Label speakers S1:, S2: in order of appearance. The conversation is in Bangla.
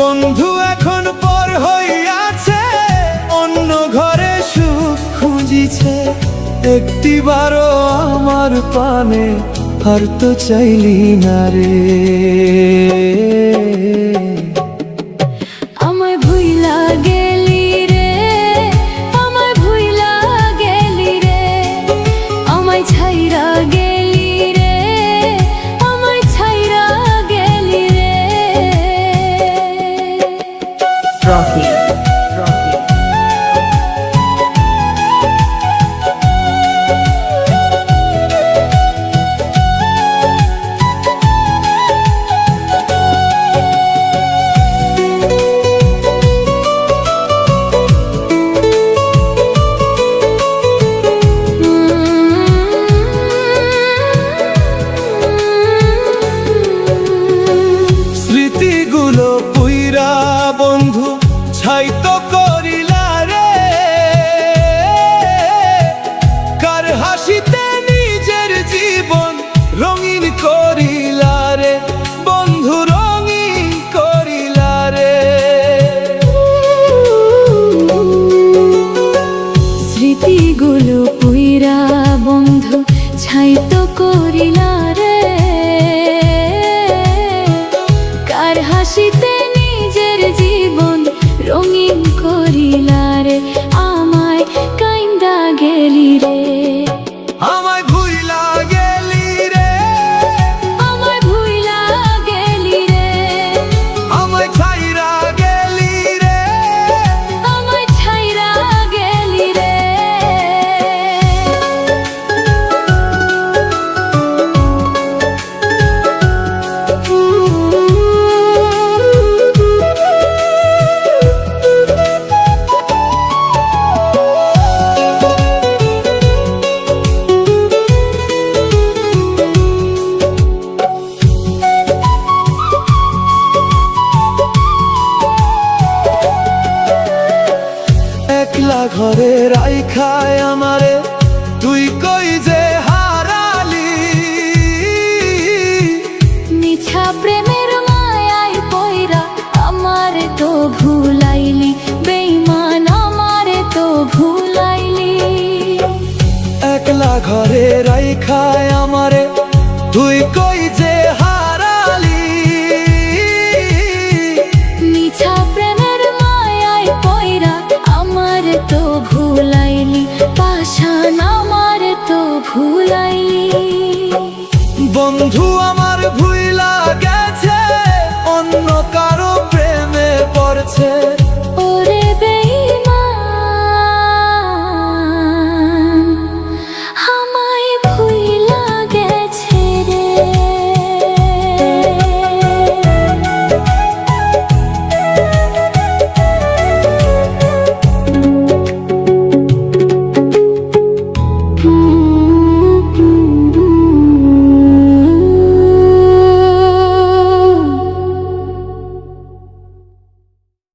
S1: বন্ধু এখন পর হইয়াছে, অন্য ঘরে সুখ খুঁজিছে। একটিবারও আমার পানে আর তো চাইলি না রে।
S2: আমায় ভুইলা গেলি রে, আমায় ভুইলা গেলি রে, আমায় ছাইরা গেলি রে, আমায় ছাইরা গেলি রে।
S3: Rocky.
S1: স্মৃতিগুলো পুইরা বন্ধু ছাই তো করিলা রে। কার হাসিতে নিজের জীবন রঙিন করিলা রে, বন্ধু রঙিন করিলা রে।
S2: স্মৃতিগুলো পুইরা বন্ধু ছাই তো করিলা রে। কার হাসিতে নিজের জীবন রঙিন করিলা রে, আমায় কাইন্দা গেলি রে।
S1: আমায় ভুইলা গেলি রে,
S2: আমায় ভুইলা গেলি রে,
S1: আমায় ছাইরা গেলি রে।
S2: আমায় ছাইরা গেলি রে।
S1: একলা ঘরে রাইখায় আমারে তুই কই যে হারালি।
S2: মিছা প্রেমের মায়ায় পয়রা আমারে তো ভুলাইলি, বেঈমান আমারে তো ভুলাইলি।
S1: একলা ঘরে রাইখায় আমারে তুই কই যে হারালি।
S2: মিছা প্রেমের মায়ায় পয়রা আমারে তো ভুলাইলি, পাশান আমারে তো ভুলাইলি।
S1: বন্ধু আমার ভুইলা গেছে